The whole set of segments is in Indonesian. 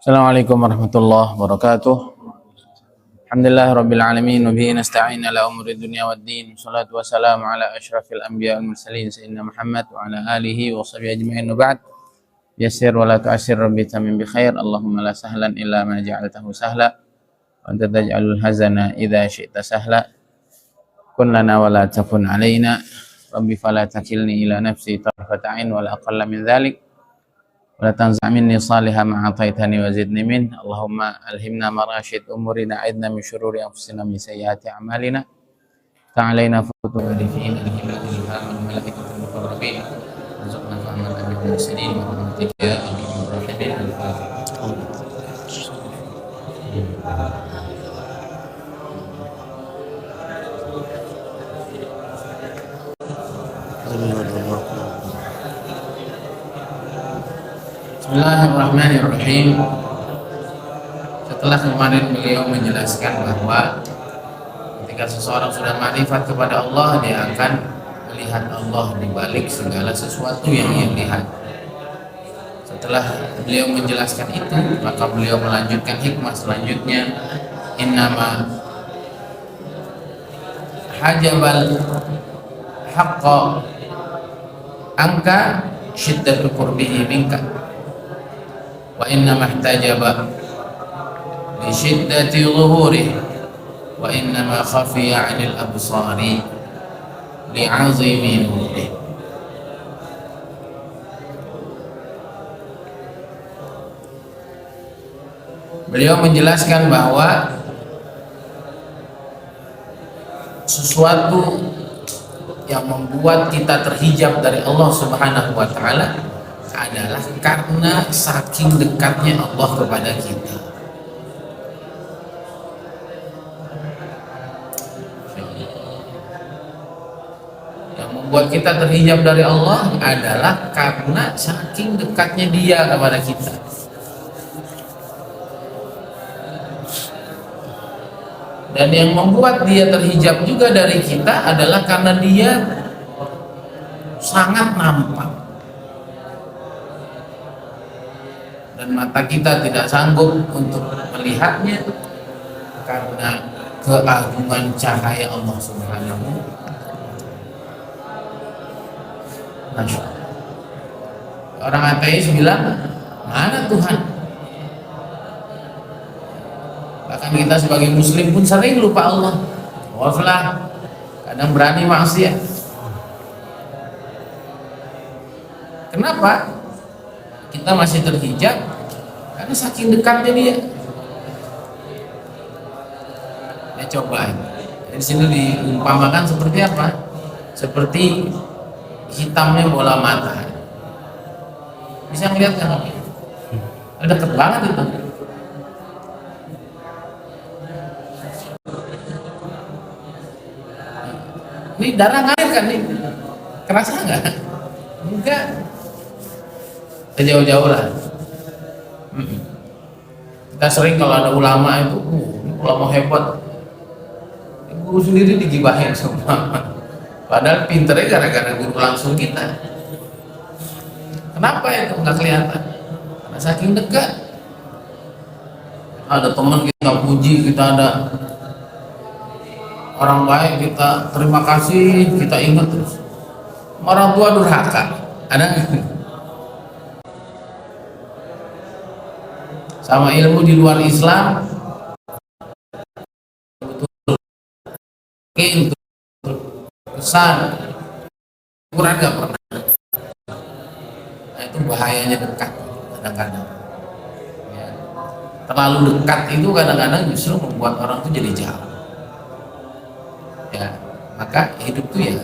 Assalamualaikum warahmatullahi wabarakatuh. Alhamdulillah rabbil alamin wa bihi nasta'in ala umuri dunya waddin. Shalatu wassalamu ala asyrafil anbiya wal mursalin sayyidina Muhammad wa ala alihi wa sahbihi ajma'in. Wa ba'd. Yassir wa la tu'assir rabbi tamim bi khair. Allahumma la sahlan illa ma ja'altahu sahla wa anta taj'alul hazana idza syi'ta sahla. Kun lana wa la takun alaina. Rabbi fala takilni ila nafsi tarfata 'ain wa la aqalla min dhalik. Wa la tanza' minni salihah ma ataitani wa zidni min. Allahumma alhimna marashid umurina, a'idna min syururi anfusina min sayyiati a'malina. Ta'alaina futu arifin alhimnatil ilham malaikatul muqarrabin. Warzuqna fahman abil mursalin wa rahmatika ya arhamar rahimin. Bismillahirrahmanirrahim. Setelah kemarin beliau menjelaskan bahwa ketika seseorang sudah ma'rifat kepada Allah, dia akan melihat Allah di balik segala sesuatu yang ia lihat. Setelah beliau menjelaskan itu, maka beliau melanjutkan hikmah selanjutnya. Innama hajabal haqqa angka syiddatul qurbihi minka wa inna mahtajaba li syiddati zuhurih wa inna ma khafiya 'anil absari li 'azimi nurih. Beliau menjelaskan bahwa sesuatu yang membuat kita terhijab dari Allah Subhanahu wa taala adalah karena saking dekatnya Allah kepada kita. Yang membuat kita terhijab dari Allah adalah karena saking dekatnya Dia kepada kita. Dan yang membuat Dia terhijab juga dari kita adalah karena Dia sangat nampak. Dan mata kita tidak sanggup untuk melihatnya karena keagungan cahaya Allah Subhanahu. Masya Allah. Orang ateis bilang, mana Tuhan? Bahkan kita sebagai muslim pun sering lupa Allah. Waflah, kadang berani maksiat. Kenapa? Kita masih terhijab karena saking dekatnya Dia. Ya coba. Di sini diumpamakan seperti apa? Seperti hitamnya bola mata. Bisa ngeliat kan? Deket banget itu. Ini darah ngalir kan nih? Kerasa nggak? Enggak. Jauh-jauh lah. Kita sering kalau ada ulama itu, ulama hebat, guru sendiri digibahin semua. Padahal pinternya gara-gara guru langsung kita. Kenapa itu nggak kelihatan? Karena saking dekat. Ada teman kita puji, kita ada orang baik, kita terima kasih, kita ingat terus. Orang tua durhaka, ada nggak? Sama ilmu di luar Islam betul pesan Quran gak pernah. Nah, itu bahayanya dekat kadang-kadang ya. Terlalu dekat itu kadang-kadang justru membuat orang itu jadi jauh ya. Maka hidup tuh ya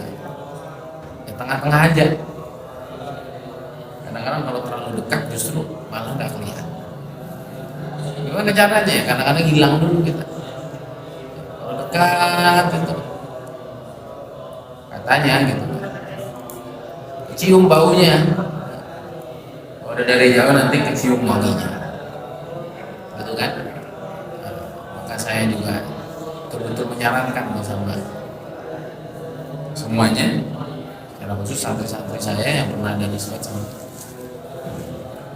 tengah-tengah aja. Kadang-kadang kalau terlalu dekat justru malah gak kelihatan. Gimana caranya ya? Kadang-kadang hilang dulu kita. Kalau dekat itu katanya gitu, cium baunya. Kalau udah dari jauh nanti kecium wanginya, betul kan? Maka saya juga betul-betul menyarankan sama semuanya, secara khusus santri-santri saya yang pernah ada di Sweat.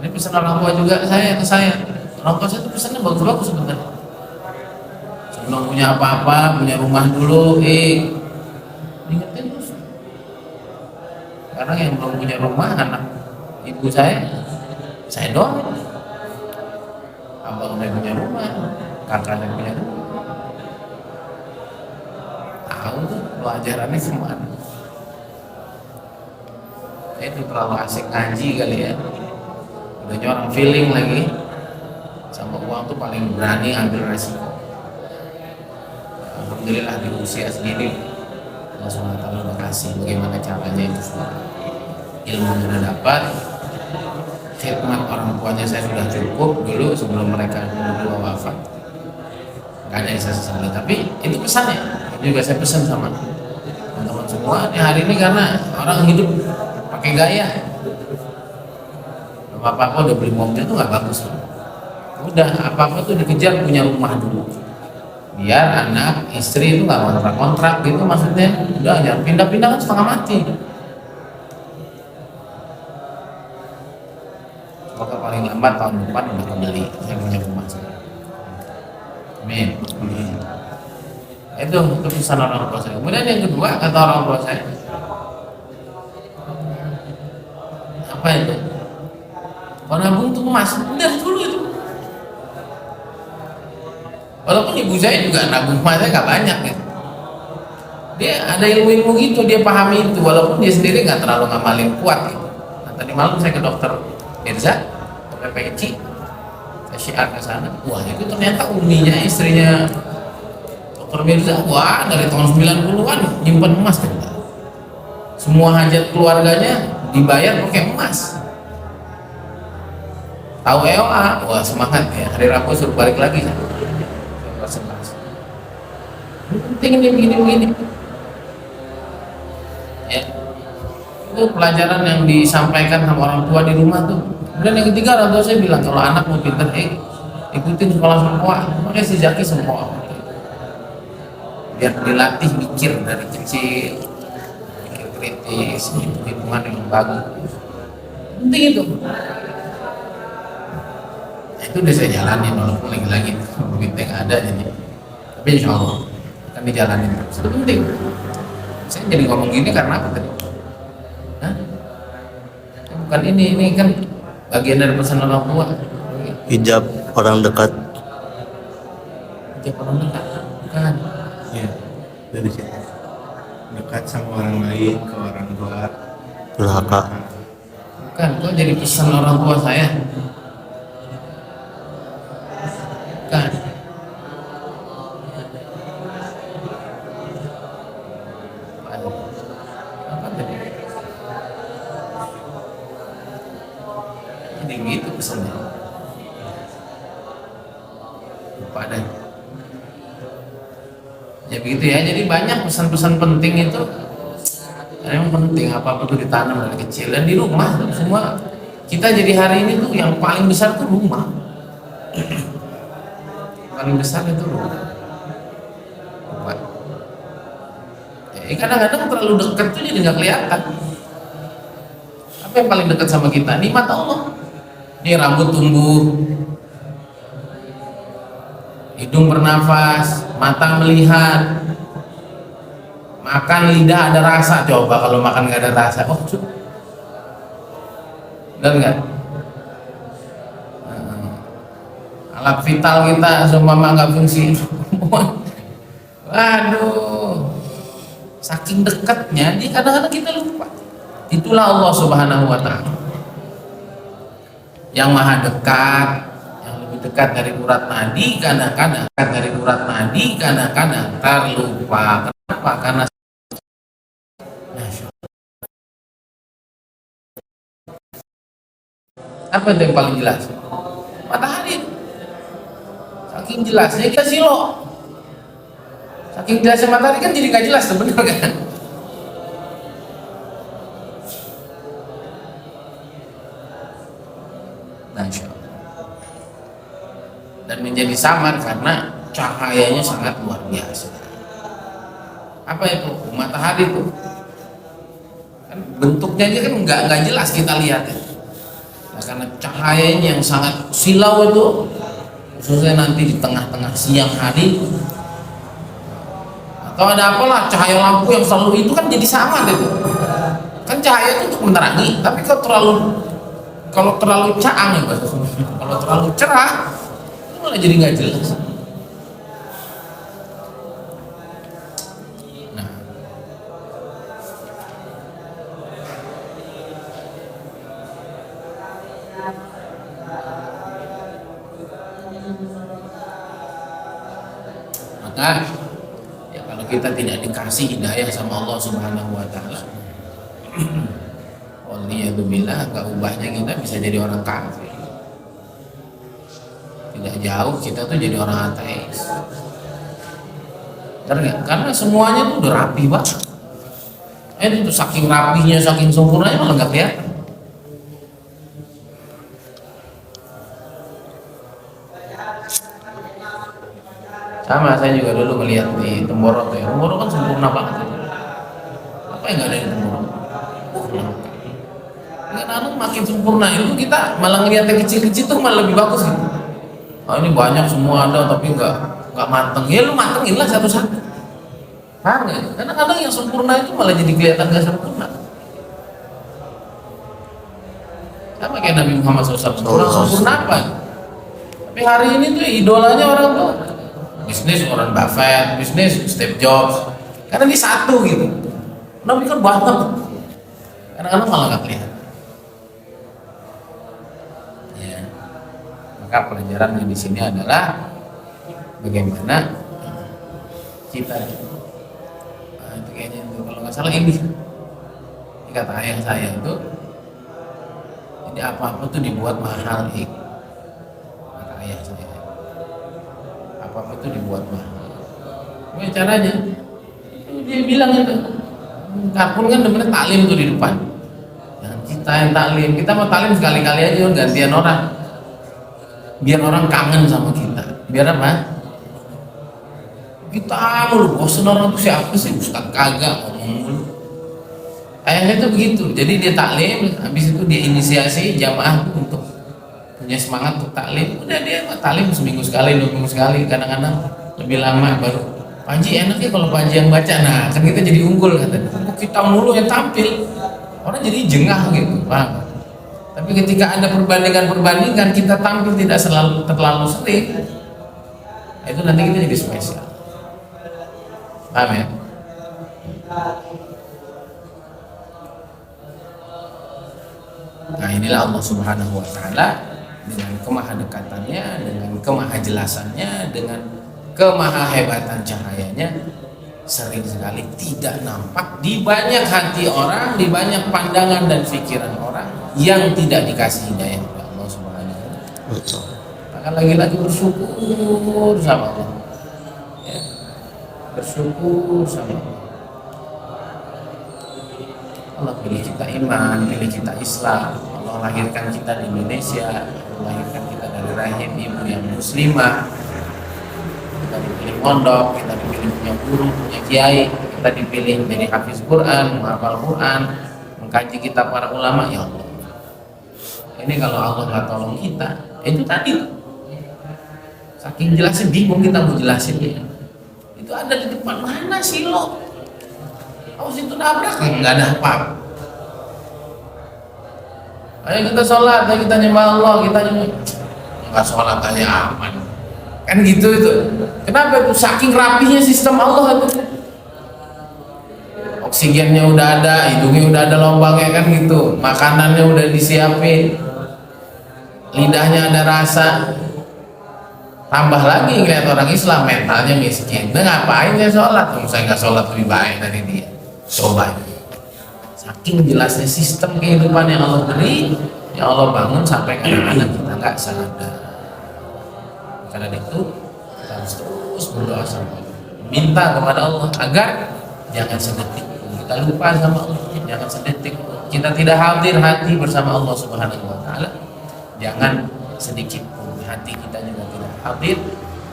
Ini pesan orang tua juga saya ke saya. Orang tua saya itu pesannya bagus-bagus sebenarnya. Sebelum punya apa-apa, punya rumah dulu, ingetin terus. Sekarang yang belum punya rumah, anak ibu saya doang. Abang saya punya rumah, kakak saya punya rumah. Tahu tuh pelajarannya kemana. Itu terlalu asik ngaji kali ya. Udah orang feeling lagi. Sama uang tuh paling berani ambil resiko. Alhamdulillah di usia segini Allah SWT udah kasih bagaimana caranya itu semua. Ilmu sudah dapat, khidmat orang tuanya saya sudah cukup dulu sebelum mereka berdua wafat. Gak ada yang saya sesali, tapi itu pesannya. Itu juga saya pesan sama teman-teman semua di hari ini, karena orang hidup pakai gaya. Apa-apa udah beli mobil tuh nggak bagus. Udah apa-apa tuh dikejar punya rumah dulu. Biar anak istri itu nggak kontrak gitu, maksudnya udah jangan pindah-pindah kan setengah mati. Semoga paling lambat tahun depan udah kembali saya punya rumah. Amin. Itu pesan orang tua saya. Kemudian yang kedua kata orang tua saya, apa itu? Kalau nabung tuh emas, udah dulu itu. Walaupun ibu saya juga nabung emasnya gak banyak ya. Dia ada ilmu-ilmu gitu, dia pahami itu, walaupun dia sendiri nggak terlalu ngamalin kuat gitu. Nah, tadi malam saya ke dokter Mirza, dokter PCI, saya syiar ke sana. Wah itu ternyata uminya istrinya dokter Mirza, wah dari tahun 90-an nyimpen emas ternyata. Semua hajat keluarganya dibayar pakai emas. Tahu EOA, wah semangat ya, hari Rabu suruh balik lagi. Penting ini begini. Ya. Itu pelajaran yang disampaikan sama orang tua di rumah tuh. Dan yang ketiga, orang tua saya bilang kalau anak mau pintar, ikutin sekolah semua, makanya si Zaki semua. Biar dilatih mikir dari kecil, mikir kritis, hitungan yang bagus. Penting itu. Itu udah saya jalanin walaupun lagi-lagi duitnya nggak ada jadi. Tapi insya Allah akan dijalanin terus. Itu penting. Saya jadi ngomong gini karena apa tadi? Hah? Bukan ini kan bagian dari pesan orang tua. Hijab orang dekat. Hijab orang dekat, bukan? Ya, dari situ dekat sama orang lain ke orang tua. Durhaka. Bukan, kok jadi pesan orang tua saya? Bukan. Apa tadi? Jadi gitu pesannya. Lupa deh. Ya begitu ya, jadi banyak pesan-pesan penting itu. Emang penting apa-apa tuh ditanam dari kecil dan di rumah semua. Kita jadi hari ini tuh yang paling besar tuh rumah. Paling besar itu rumah. Kadang-kadang terlalu dekat tuh jadi nggak kelihatan. Apa yang paling dekat sama kita? Nikmat Allah. Ini rambut tumbuh, hidung bernafas, mata melihat, makan lidah ada rasa. Coba kalau makan nggak ada rasa, benar nggak? Alat vital kita semua nggak fungsi. Waduh, saking dekatnya, jadi kadang-kadang kita lupa. Itulah Allah Subhanahu Wa Taala yang maha dekat, yang lebih dekat dari urat nadi. Kadang-kadang terlupa. Kenapa? Karena apa itu yang paling jelas? Matahari. Saking jelasnya kita silo. Saking jelasnya matahari kan jadi gak jelas sebenarnya kan? Masya Allah. Dan menjadi samar karena cahayanya sangat luar biasa. Apa itu? Matahari itu kan bentuknya aja kan nggak jelas kita lihat ya. Nah, karena cahayanya yang sangat silau itu khususnya nanti di tengah-tengah siang hari, atau ada apalah cahaya lampu yang selalu itu kan jadi sama gitu. Kan cahaya itu untuk menerangi, tapi kalau terlalu caang ya kalau terlalu cerah itu malah jadi nggak jelas. Nah, maka ya kalau kita tidak dikasih hidayah sama Allah Subhanahu wa taala, waliyadzubillah, gak ubahnya kita bisa jadi orang kafir. Tidak jauh kita tuh jadi orang ateis. Karena semuanya tuh udah rapi banget. Itu saking rapinya, saking sempurnanya malah gak kelihatan. Sama, saya juga dulu melihat di Temboro tuh ya. Temboro kan sempurna banget. Apa yang gak ada di Temboro? Kan makin sempurna itu kita malah ngeliat yang kecil-kecil tuh malah lebih bagus gitu. Oh, ini banyak semua ada tapi nggak mateng. Ya lu matengin lah satu-satu. Paham nggak? Karena kadang yang sempurna itu malah jadi kelihatan nggak sempurna. Sama kayak Nabi Muhammad SAW. Kurang sempurna apa? Tapi hari ini tuh idolanya orang tuh bisnis Warren Buffett, bisnis Steve Jobs. Karena ini satu gitu. Nabi kan banyak. Kadang-kadang malah nggak kelihatan. Maka pelajaran di sini adalah bagaimana kita itu kayaknya itu, kalau nggak salah ini kata ayah saya itu, jadi apa-apa tuh dibuat mahal kata ayah saya, apa-apa tuh dibuat mahal. Gimana caranya? Dia bilang itu Kapun kan demennya taklim tuh di depan, jangan kita yang taklim, kita mau taklim sekali-kali aja gantian orang, biar orang kangen sama kita. Biar apa? Kita mulu bosan orang tuh siapa sih, ustaz kagak ngomong mulu. Ayahnya tuh begitu. Jadi dia taklim, habis itu dia inisiasi jamaah untuk punya semangat untuk taklim. Udah dia taklim seminggu sekali, 2 minggu sekali, kadang-kadang lebih lama baru. Pak Haji enaknya kalau Pak Haji yang baca, nah kan kita jadi unggul katanya. Kita mulu yang tampil, orang jadi jengah gitu, paham? Tapi ketika ada perbandingan kita tampil tidak terlalu sering, itu nanti kita jadi spesial. Paham ya? Nah inilah Allah Subhanahu wa ta'ala dengan kemahadekatannya, dengan kemahajelasannya, dengan kemahahebatan cahayanya, sering sekali tidak nampak di banyak hati orang, di banyak pandangan dan pikiran orang yang tidak dikasih hidayah oleh Allah Subhanahu wa ta'ala. Maka lagi-lagi bersyukur sama Allah ya. Bersyukur sama Allah. Allah pilih kita iman, pilih kita Islam. Allah lahirkan kita di Indonesia, Allah lahirkan kita dari rahim ibu yang muslimah. Kita dipilih pondok, kita dipilih punya guru, punya kiai, kita dipilih menjadi hafiz Quran, menghafal Quran, mengkaji kitab para ulama. Ya Allah, ini kalau Allah nggak tolong kita, itu tadi saking jelasnya bingung kita mau jelasin ya. Itu ada di depan, mana sih lo? Oh situ nabrak, nggak ada apa. Ayo kita sholat, ayo kita nyembah Allah, kita nggak sholat aja aman. Kan gitu itu. Kenapa itu? Saking rapinya sistem Allah itu. Oksigennya udah ada, hidungnya udah ada lubangnya kan gitu. Makanannya udah disiapin. Lidahnya ada rasa. Tambah lagi ngeliat orang Islam mentalnya miskin. Nah ngapain ya sholat? Saya nggak sholat lebih baik dari dia. Coba. Saking jelasnya sistem kehidupan yang Allah beri, yang Allah bangun sampai kadang-kadang kita nggak sadar. Karena itu kita harus terus berdoa sama Allah, minta kepada Allah agar jangan sedetik kita lupa sama Allah, jangan sedetik kita tidak hadir hati bersama Allah Subhanahu wa ta'ala, jangan sedikit pun hati kita juga tidak hadir,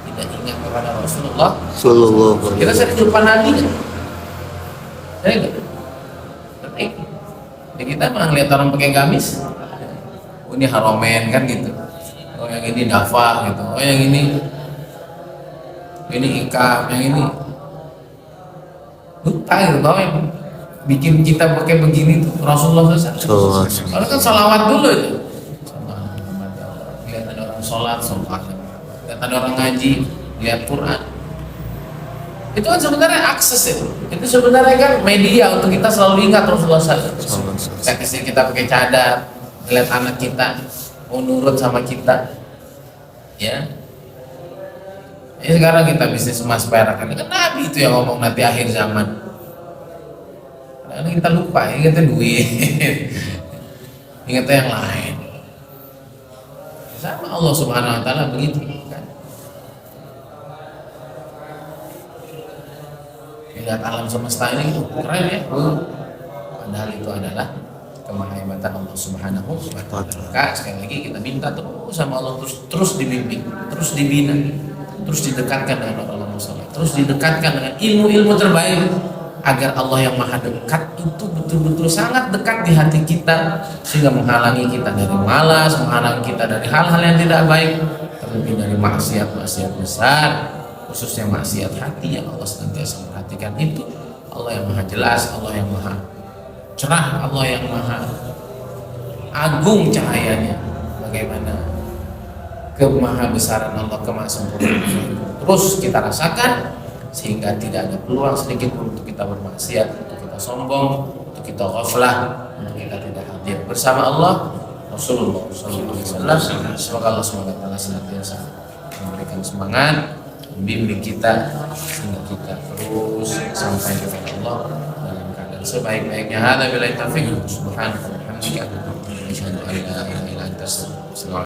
tidak ingat kepada Rasulullah Sallallahu alaihi kita sering lupa hati kan? Saya enggak sering. Jadi kita malah lihat orang pakai gamis, oh, ini haromen kan gitu. Oh yang ini dafa gitu, oh yang ini ikam, yang ini lupa gitu bahwa yang bikin kita pakai begini tuh Rasulullah SAW. Kalau kan salawat dulu itu. Lihat ada orang sholat, lihat ada orang ngaji, lihat Quran. Itu kan sebenarnya akses itu. Itu sebenarnya kan media untuk kita selalu ingat Rasulullah SAW. Kita pakai cadar, lihat anak kita mau nurut sama kita, ya. Ini sekarang kita bisnis emas perak kan Nabi itu yang ngomong nanti akhir zaman. Karena kita lupa, ingatnya duit, ingatnya yang lain. Sama Allah Subhanahu Wa Taala begitu kan. Lihat alam semesta ini keren ya. Padahal itu adalah kemahebatan Allah Subhanahu Wa Taala. Sekali lagi kita minta terus sama Allah, terus dibimbing, terus dibina, terus didekatkan dengan orang-orang saleh, terus didekatkan dengan ilmu-ilmu terbaik agar Allah yang maha dekat itu betul-betul sangat dekat di hati kita sehingga menghalangi kita dari malas, menghalangi kita dari hal-hal yang tidak baik, terlebih dari maksiat-maksiat besar, khususnya maksiat hati yang Allah senantiasa perhatikan. Itu Allah yang maha jelas, Allah yang maha cerah, Allah yang maha agung cahayanya. Bagaimana kemahabesaran Allah, kemasempurnaan terus kita rasakan sehingga tidak ada peluang sedikit pun untuk kita bermaksiat, untuk kita sombong, untuk kita ghaflah, untuk kita tidak hadir bersama Allah Rasulullah SAW. Semoga Allah SWT senantiasa memberikan semangat, membimbing kita sehingga kita terus sampai kepada Allah dalam keadaan sebaik-baiknya. Hada billahi taufiq. Subhanallah walhamdulillah. Asyhadu an la ilaha illa anta astaghfiruka wa atubu ilaik.